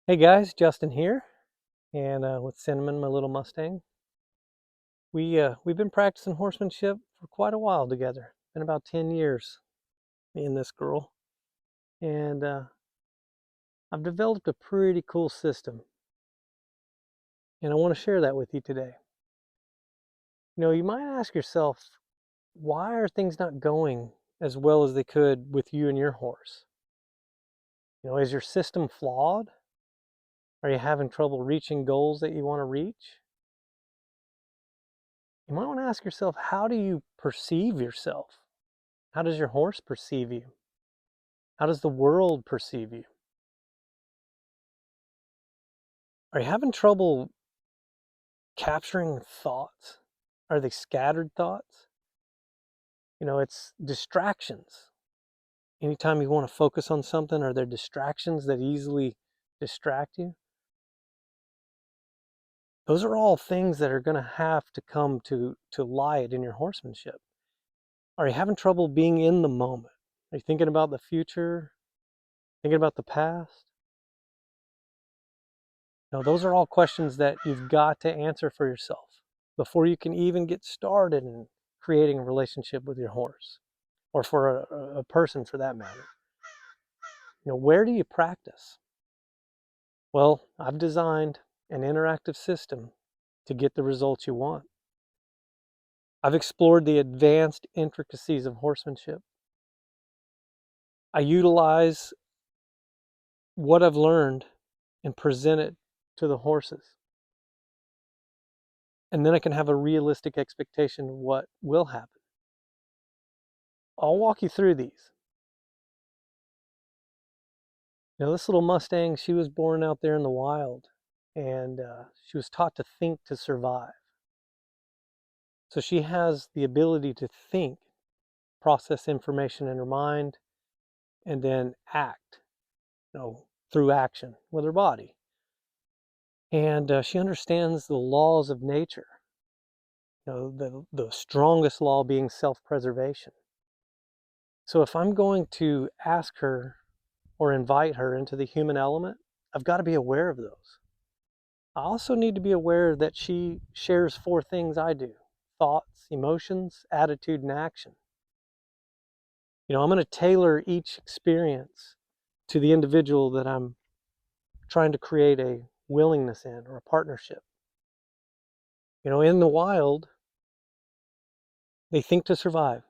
Hey guys, Justin here, and with Cinnamon, my little Mustang. We've been practicing horsemanship for quite a while together. Been about 10 years, me and this girl, and I've developed a pretty cool system, and I want to share that with you today. You might ask yourself, why are things not going as well as they could with you and your horse? Is your system flawed? Are you having trouble reaching goals that you want to reach? You might want to ask yourself, how do you perceive yourself? How does your horse perceive you? How does the world perceive you? Are you having trouble capturing thoughts? Are they scattered thoughts? It's distractions. Anytime you want to focus on something, are there distractions that easily distract you? Those are all things that are going to have to come to light in your horsemanship. Are you having trouble being in the moment? Are you thinking about the future? Thinking about the past? Those are all questions that you've got to answer for yourself before you can even get started in creating a relationship with your horse, or for a person for that matter. Where do you practice? Well, I've designed an interactive system to get the results you want. I've explored the advanced intricacies of horsemanship. I utilize what I've learned and present it to the horses. And then I can have a realistic expectation of what will happen. I'll walk you through these. This little Mustang, she was born out there in the wild, and she was taught to think to survive. So she has the ability to think, process information in her mind, and then act, through action with her body. And she understands the laws of nature, the strongest law being self-preservation. So if I'm going to ask her or invite her into the human element, I've got to be aware of those. I also need to be aware that she shares four things I do: thoughts, emotions, attitude, and action. I'm going to tailor each experience to the individual that I'm trying to create a willingness in, or a partnership. In the wild, they think to survive.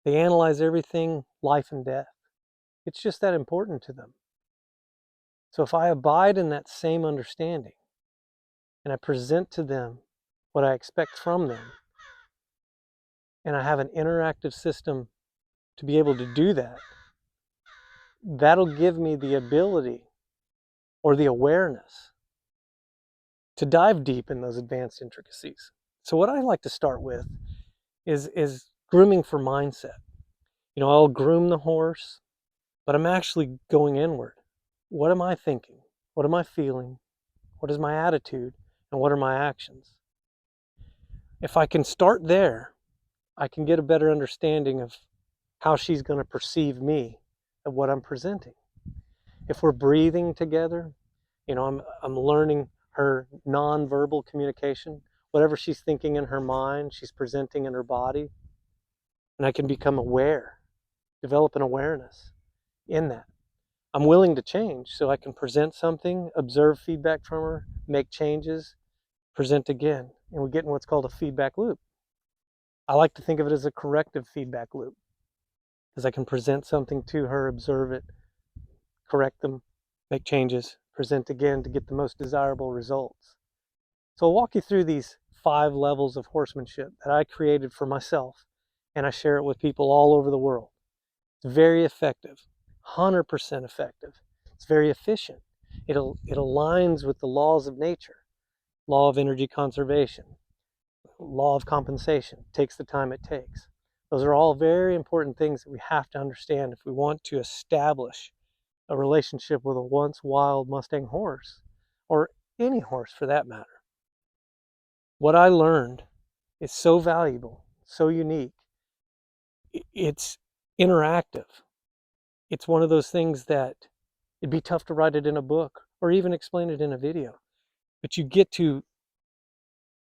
They analyze everything, life and death. It's just that important to them. So if I abide in that same understanding and I present to them what I expect from them, and I have an interactive system to be able to do that, that'll give me the ability or the awareness to dive deep in those advanced intricacies. So what I like to start with is grooming for mindset. I'll groom the horse, but I'm actually going inward. What am I thinking? What am I feeling? What is my attitude? And what are my actions? If I can start there, I can get a better understanding of how she's going to perceive me, of what I'm presenting. If we're breathing together, I'm learning her nonverbal communication. Whatever she's thinking in her mind, she's presenting in her body. And I can become aware, develop an awareness in that. I'm willing to change, so I can present something, observe feedback from her, make changes, present again. And we get in what's called a feedback loop. I like to think of it as a corrective feedback loop, because I can present something to her, observe it, correct them, make changes, present again to get the most desirable results. So I'll walk you through these 5 levels of horsemanship that I created for myself, and I share it with people all over the world. It's very effective, 100% effective. It's very efficient. It aligns with the laws of nature, law of energy conservation, law of compensation. It takes the time it takes. Those are all very important things that we have to understand if we want to establish a relationship with a once wild Mustang horse, or any horse for that matter. What I learned is so valuable, so unique. It's interactive. It's one of those things that it'd be tough to write it in a book or even explain it in a video. But you get to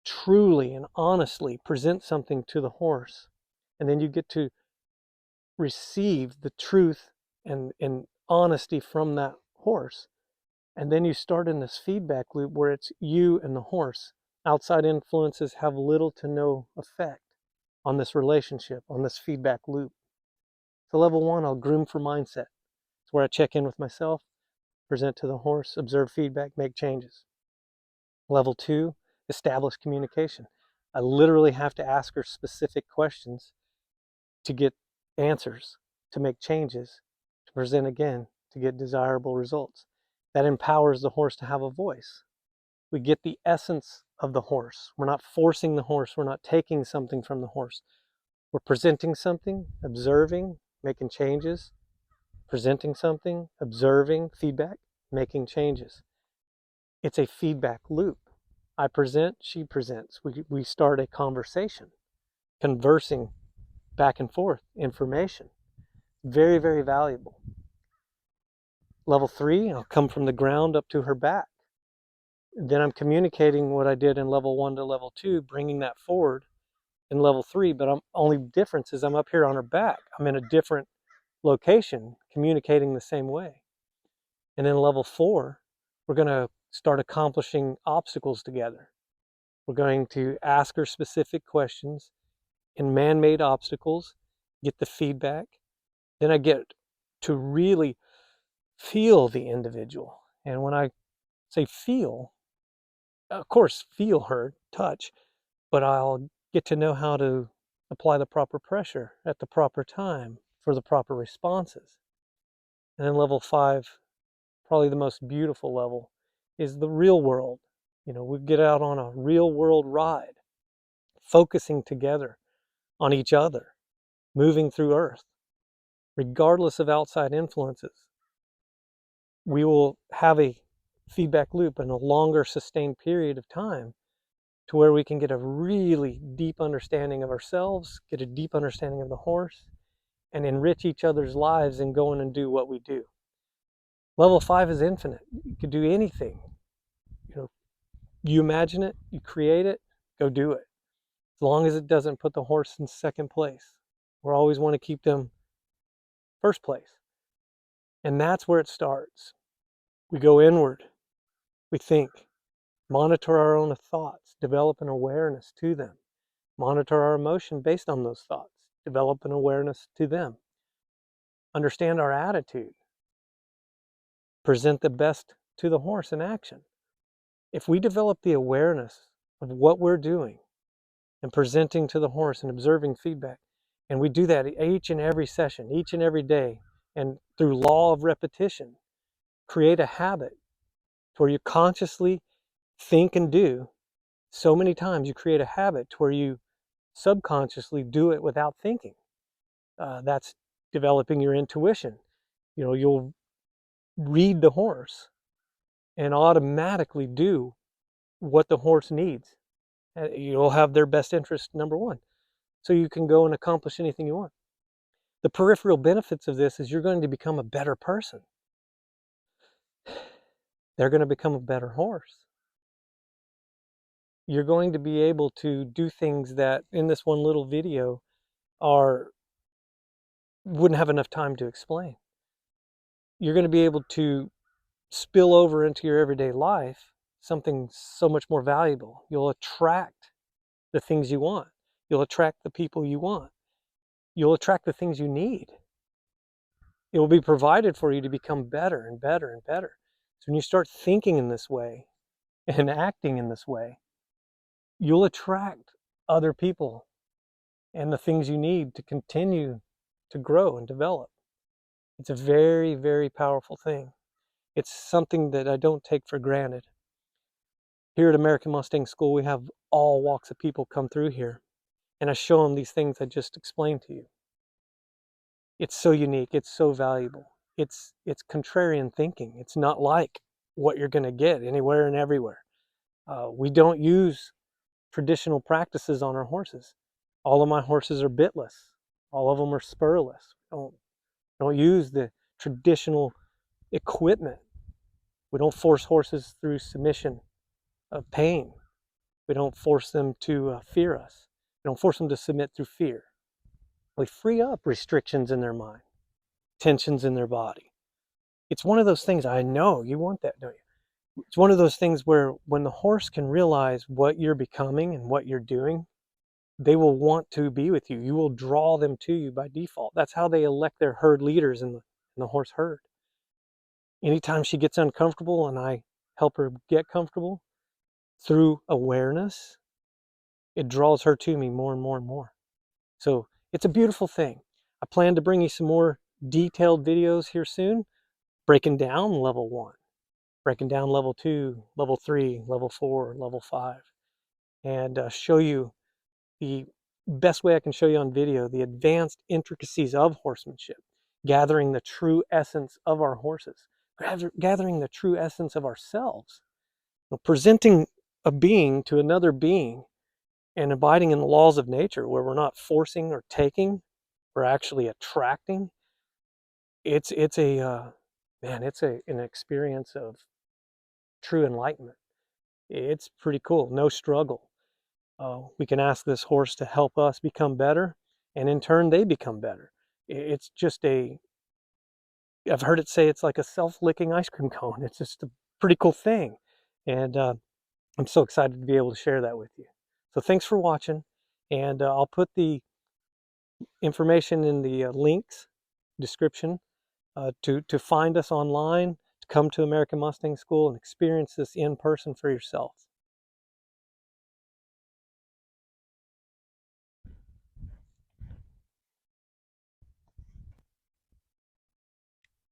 truly and honestly present something to the horse, and then you get to receive the truth and honesty from that horse. And then you start in this feedback loop where it's you and the horse. Outside influences have little to no effect on this relationship, on this feedback loop. So level 1, I'll groom for mindset. It's where I check in with myself, present to the horse, observe feedback, make changes. Level 2, establish communication. I literally have to ask her specific questions to get answers, to make changes, to present again, to get desirable results. That empowers the horse to have a voice. We get the essence of the horse. We're not forcing the horse. We're not taking something from the horse. We're presenting something, observing, making changes, presenting something, observing, feedback, making changes. It's a feedback loop. I present, she presents. We start a conversation, conversing back and forth, information. Very, very valuable. Level 3, I'll come from the ground up to her back. Then I'm communicating what I did in level 1 to level 2, bringing that forward in level 3, but only difference is I'm up here on her back. I'm in a different location, communicating the same way. And then level 4, we're going to start accomplishing obstacles together. We're going to ask her specific questions in man-made obstacles, get the feedback. Then I get to really feel the individual. And when I say feel, of course, feel her, touch, but I'll get to know how to apply the proper pressure at the proper time for the proper responses. And then level 5, probably the most beautiful level, is the real world. We get out on a real world ride, focusing together on each other, moving through Earth, regardless of outside influences. We will have a feedback loop in a longer sustained period of time to where we can get a really deep understanding of ourselves, get a deep understanding of the horse, and enrich each other's lives and go in and do what we do. Level 5 is infinite. You can do anything. You imagine it, you create it, go do it. As long as it doesn't put the horse in second place. We always want to keep them first place. And that's where it starts. We go inward. We think. Monitor our own thoughts. Develop an awareness to them. Monitor our emotion based on those thoughts. Develop an awareness to them. Understand our attitude. Present the best to the horse in action. If we develop the awareness of what we're doing and presenting to the horse and observing feedback, and we do that each and every session, each and every day, and through law of repetition, create a habit where you consciously think and do so many times. You create a habit to where you subconsciously do it without thinking. That's developing your intuition. You'll read the horse and automatically do what the horse needs. You'll have their best interest number one, so you can go and accomplish anything you want. The peripheral benefits of this is you're going to become a better person. They're going to become a better horse. You're going to be able to do things that in this one little video wouldn't have enough time to explain. You're going to be able to spill over into your everyday life something so much more valuable. You'll attract the things you want. You'll attract the people you want. You'll attract the things you need. It will be provided for you to become better and better and better. So when you start thinking in this way and acting in this way, you'll attract other people and the things you need to continue to grow and develop. It's a very, very powerful thing. It's something that I don't take for granted. Here at American Mustang School, we have all walks of people come through here, and I show them these things I just explained to you. It's so unique. It's so valuable. It's contrarian thinking. It's not like what you're going to get anywhere and everywhere. We don't use traditional practices on our horses. All of my horses are bitless. All of them are spurless. Don't use the traditional equipment We don't force horses through submission of pain. We don't force them to fear us. We don't force them to submit through fear. We free up restrictions in their mind, tensions in their body. It's one of those things, I know you want that, don't you? It's one of those things where when the horse can realize what you're becoming and what you're doing, they will want to be with you. You will draw them to you by default. That's how they elect their herd leaders in the horse herd. Anytime she gets uncomfortable and I help her get comfortable through awareness, it draws her to me more and more and more. So it's a beautiful thing. I plan to bring you some more detailed videos here soon, breaking down level 1, breaking down level 2, level 3, level 4, level 5, and show you the best way I can show you on video, the advanced intricacies of horsemanship, gathering the true essence of our horses, gathering the true essence of ourselves, presenting a being to another being and abiding in the laws of nature where we're not forcing or taking, we're actually attracting. It's a man, it's an experience of true enlightenment. It's pretty cool. No struggle. We can ask this horse to help us become better, and in turn they become better. It's just I've heard it say it's like a self-licking ice cream cone. It's just a pretty cool thing, and I'm so excited to be able to share that with you. So thanks for watching, and I'll put the information in the links description to find us online, to come to American Mustang School and experience this in person for yourself.